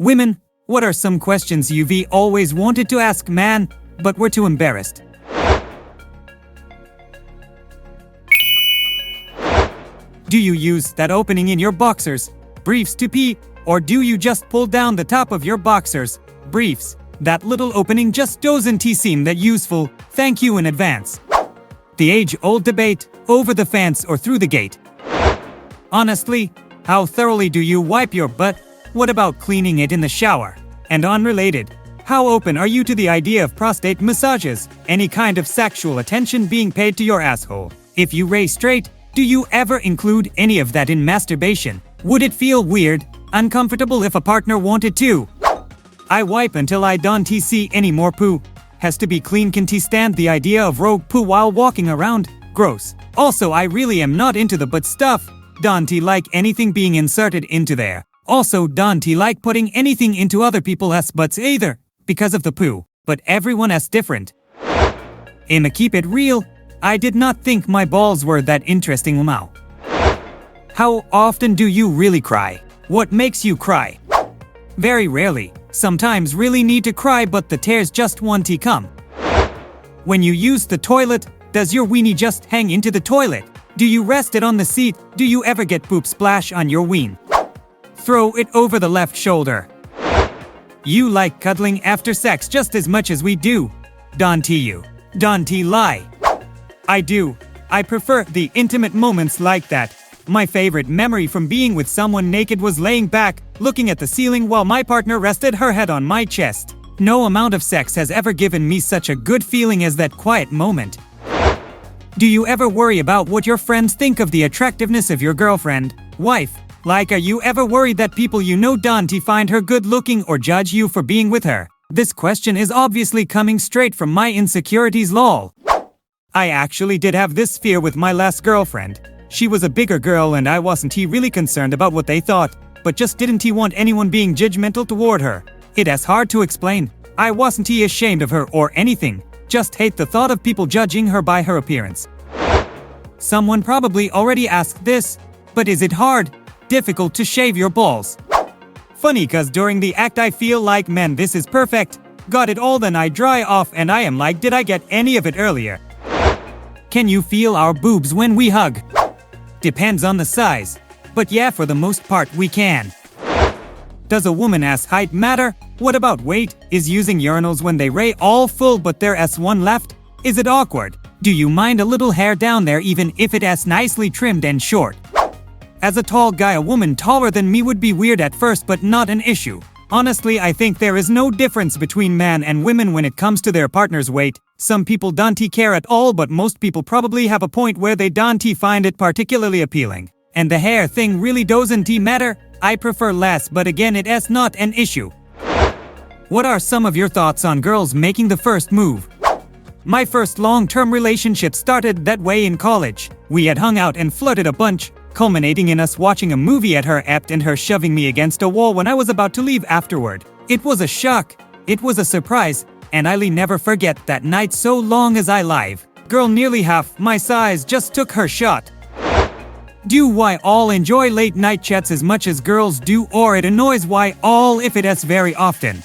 Women, what are some questions you've always wanted to ask man, but were too embarrassed? Do you use that opening in your boxers, briefs to pee, or do you just pull down the top of your boxers, briefs? That little opening just doesn't seem that useful, thank you in advance. The age-old debate, over the fence or through the gate. Honestly, how thoroughly do you wipe your butt? What about cleaning it in the shower? And unrelated, how open are you to the idea of prostate massages, any kind of sexual attention being paid to your asshole? If you raise straight, do you ever include any of that in masturbation? Would it feel weird, uncomfortable if a partner wanted to? I wipe until I don't see any more poo. Has to be clean. Can't stand the idea of rogue poo while walking around. Gross. Also, I really am not into the butt stuff. Don't like anything being inserted into there. Also, don't like putting anything into other people's butts either, because of the poo. But everyone is different. I'ma keep it real, I did not think my balls were that interesting. Wow. How often do you really cry? What makes you cry? Very rarely. Sometimes really need to cry but the tears just want to come. When you use the toilet, does your weenie just hang into the toilet? Do you rest it on the seat? Do you ever get poop splash on your ween? Throw it over the left shoulder. You like cuddling after sex just as much as we do. Don't you? Don't lie. I do. I prefer the intimate moments like that. My favorite memory from being with someone naked was laying back, looking at the ceiling while my partner rested her head on my chest. No amount of sex has ever given me such a good feeling as that quiet moment. Do you ever worry about what your friends think of the attractiveness of your girlfriend, wife? Like, are you ever worried that people you know don't find her good looking or judge you for being with her? This question is obviously coming straight from my insecurities, lol. I actually did have this fear with my last girlfriend. She was a bigger girl and I wasn't really concerned about what they thought, but just didn't want anyone being judgmental toward her. It is hard to explain. I wasn't ashamed of her or anything, just hate the thought of people judging her by her appearance. Someone probably already asked this, but is it hard, difficult to shave your balls? Funny cause during the act I feel like, man, this is perfect. Got it all, then I dry off and I am like, did I get any of it earlier? Can you feel our boobs when we hug? Depends on the size, but yeah, for the most part we can. Does a woman's height matter? What about weight? Is using urinals when they ray all full but there's one left? Is it awkward? Do you mind a little hair down there even if it is nicely trimmed and short? As a tall guy, a woman taller than me would be weird at first but not an issue. Honestly, I think there is no difference between man and women when it comes to their partner's weight. Some people don't care at all, but most people probably have a point where they don't find it particularly appealing. And the hair thing really doesn't matter. I prefer less, but again, it is not an issue. What are some of your thoughts on girls making the first move? My first long-term relationship started that way in college. We had hung out and flirted a bunch, culminating in us watching a movie at her apt and her shoving me against a wall when I was about to leave afterward. It was a shock. It was a surprise, and I'll never forget that night so long as I live. Girl nearly half my size just took her shot. Do why all enjoy late night chats as much as girls do, or it annoys why all if it is very often?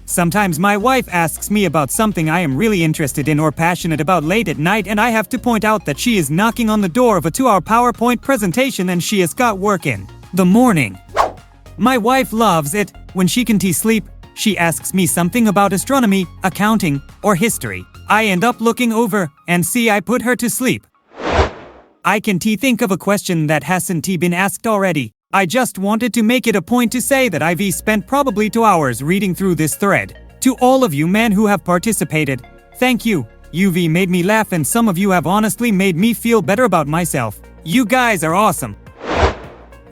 Sometimes my wife asks me about something I am really interested in or passionate about late at night and I have to point out that she is knocking on the door of a 2-hour PowerPoint presentation and she has got work in the morning. My wife loves it when she can sleep. She asks me something about astronomy, accounting, or history. I end up looking over and see I put her to sleep. I can think of a question that hasn't been asked already. I just wanted to make it a point to say that I've spent probably 2 hours reading through this thread. To all of you men who have participated, thank you. You've made me laugh and some of you have honestly made me feel better about myself. You guys are awesome.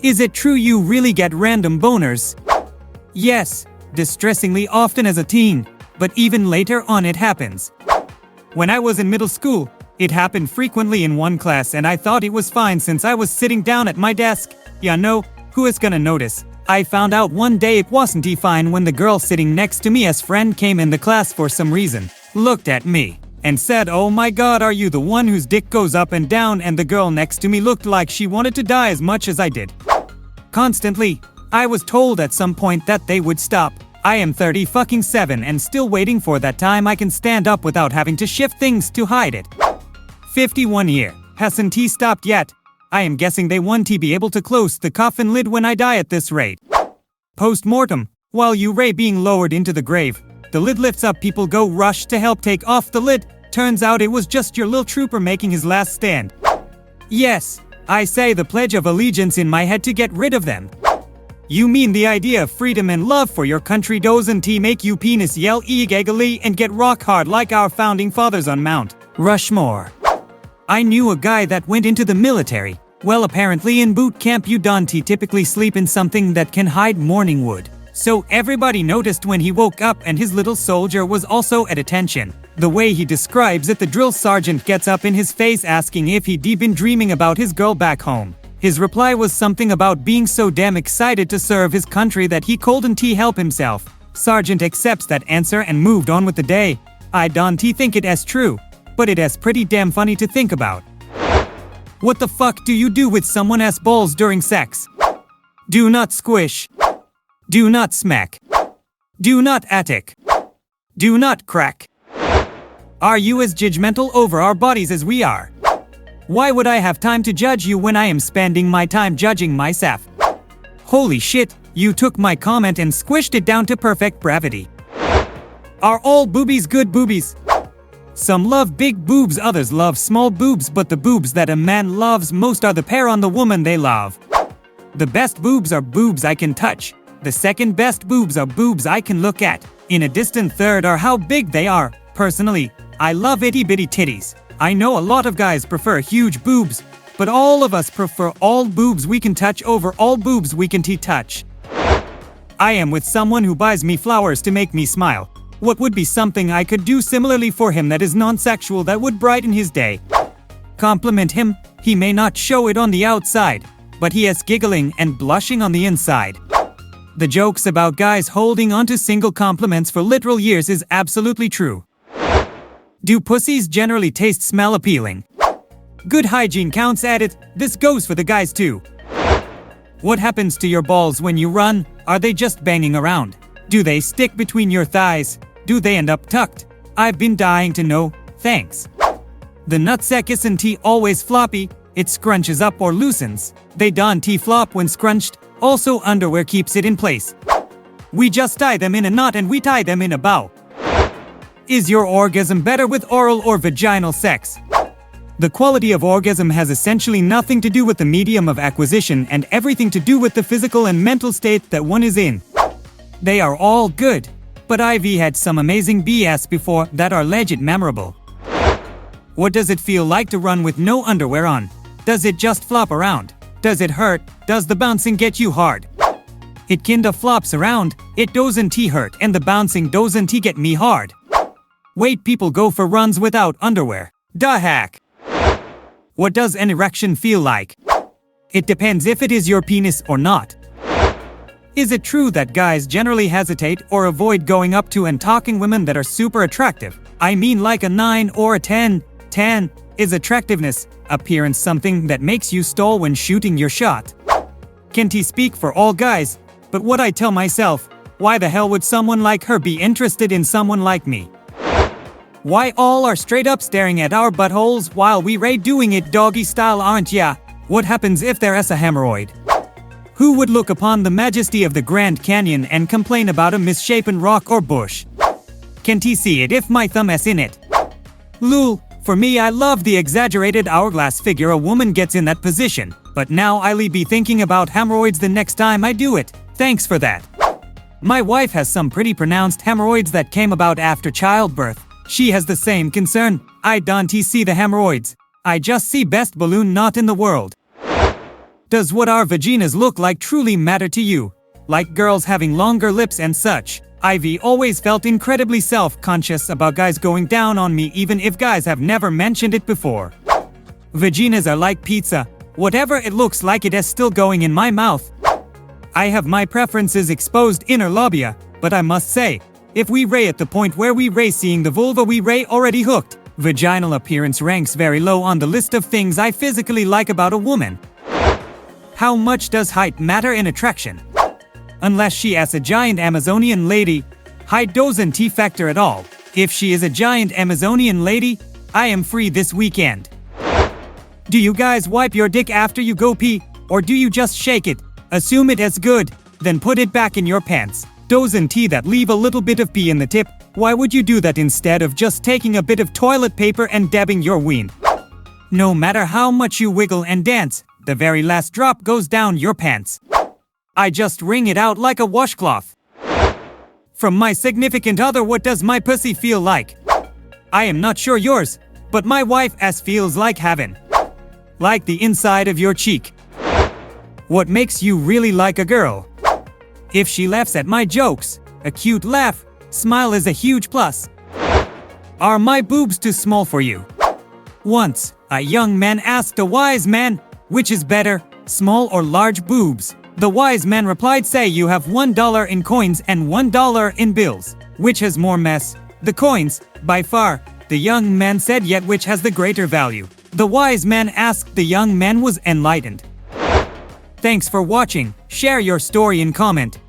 Is it true you really get random boners? Yes, distressingly often as a teen, but even later on it happens. When I was in middle school, it happened frequently in one class and I thought it was fine since I was sitting down at my desk. Yeah, no, who is gonna notice? I found out one day it wasn't fine when the girl sitting next to me as friend came in the class for some reason, looked at me, and said, "Oh my god, are you the one whose dick goes up and down?" And the girl next to me looked like she wanted to die as much as I did. Constantly, I was told at some point that they would stop. I am 37 and still waiting for that time I can stand up without having to shift things to hide it. 51 year. Hasn't he stopped yet? I am guessing they want to be able to close the coffin lid when I die at this rate. Post-mortem. While you ray being lowered into the grave, the lid lifts up, people go rush to help take off the lid. Turns out it was just your little trooper making his last stand. Yes, I say the Pledge of Allegiance in my head to get rid of them. You mean the idea of freedom and love for your country doesn't make you penis yell egagally and get rock hard like our founding fathers on Mount Rushmore. I knew a guy that went into the military. Well, apparently in boot camp you don't typically sleep in something that can hide morning wood. So everybody noticed when he woke up and his little soldier was also at attention. The way he describes it, the drill sergeant gets up in his face asking if he'd been dreaming about his girl back home. His reply was something about being so damn excited to serve his country that he couldn't help himself. Sergeant accepts that answer and moved on with the day. I don't think it as true, but it is pretty damn funny to think about. What the fuck do you do with someone's balls during sex? Do not squish. Do not smack. Do not attic. Do not crack. Are you as judgmental over our bodies as we are? Why would I have time to judge you when I am spending my time judging myself? Holy shit, you took my comment and squished it down to perfect brevity. Are all boobies good boobies? Some love big boobs, others love small boobs, but the boobs that a man loves most are the pair on the woman they love. The best boobs are boobs I can touch. The second best boobs are boobs I can look at. In a distant third are how big they are. Personally, I love itty bitty titties. I know a lot of guys prefer huge boobs, but all of us prefer all boobs we can touch over all boobs we can touch. I am with someone who buys me flowers to make me smile. What would be something I could do similarly for him that is non-sexual that would brighten his day? Compliment him. He may not show it on the outside, but he is giggling and blushing on the inside. The jokes about guys holding onto single compliments for literal years is absolutely true. Do pussies generally smell appealing? Good hygiene counts at it. This goes for the guys too. What happens to your balls when you run? Are they just banging around? Do they stick between your thighs? Do they end up tucked? I've been dying to know. Thanks. The nutsack isn't always floppy. It scrunches up or loosens. They don't flop when scrunched. Also, underwear keeps it in place. We just tie them in a knot and we tie them in a bow. Is your orgasm better with oral or vaginal sex? The quality of orgasm has essentially nothing to do with the medium of acquisition and everything to do with the physical and mental state that one is in. They are all good, but I've had some amazing BS before that are legit memorable. What does it feel like to run with no underwear on? Does it just flop around? Does it hurt? Does the bouncing get you hard? It kinda flops around, it doesn't hurt, and the bouncing doesn't get me hard. Wait, people go for runs without underwear. Da heck. What does an erection feel like? It depends if it is your penis or not. Is it true that guys generally hesitate or avoid going up to and talking women that are super attractive? I mean like a 9 or a 10. 10 is attractiveness, appearance, something that makes you stall when shooting your shot. Can't speak for all guys, but what I tell myself, why the hell would someone like her be interested in someone like me? Why all are straight up staring at our buttholes while we ray doing it doggy style, aren't ya? What happens if there is a hemorrhoid? Who would look upon the majesty of the Grand Canyon and complain about a misshapen rock or bush? Can't he see it if my thumb is in it? Lul, for me I love the exaggerated hourglass figure a woman gets in that position, but now I'll be thinking about hemorrhoids the next time I do it. Thanks for that. My wife has some pretty pronounced hemorrhoids that came about after childbirth. She has the same concern. I don't see the hemorrhoids. I just see best balloon knot in the world. Does what our vaginas look like truly matter to you? Like girls having longer lips and such. I've always felt incredibly self-conscious about guys going down on me even if guys have never mentioned it before. Vaginas are like pizza. Whatever it looks like it is still going in my mouth. I have my preferences exposed inner labia, but I must say, if we ray at the point where we ray seeing the vulva we ray already hooked, vaginal appearance ranks very low on the list of things I physically like about a woman. How much does height matter in attraction? unless she is a giant Amazonian lady. Height doesn't factor at all. If she is a giant Amazonian lady, I am free this weekend. Do you guys wipe your dick after you go pee, or do you just shake it, assume it is good, then put it back in your pants? Doesn't that leave a little bit of pee in the tip? Why would you do that instead of just taking a bit of toilet paper and dabbing your ween? No matter how much you wiggle and dance, the very last drop goes down your pants. I just wring it out like a washcloth. From my significant other, what does my pussy feel like? I am not sure yours, but my wife feels like heaven. Like the inside of your cheek. What makes you really like a girl? If she laughs at my jokes, a cute laugh, smile is a huge plus. Are my boobs too small for you? Once, a young man asked a wise man, which is better, small or large boobs? The wise man replied, say you have $1 in coins and $1 in bills. Which has more mess? The coins, by far. The young man said, yet which has the greater value? The wise man asked. The young man was enlightened. Thanks for watching. Share your story in comment.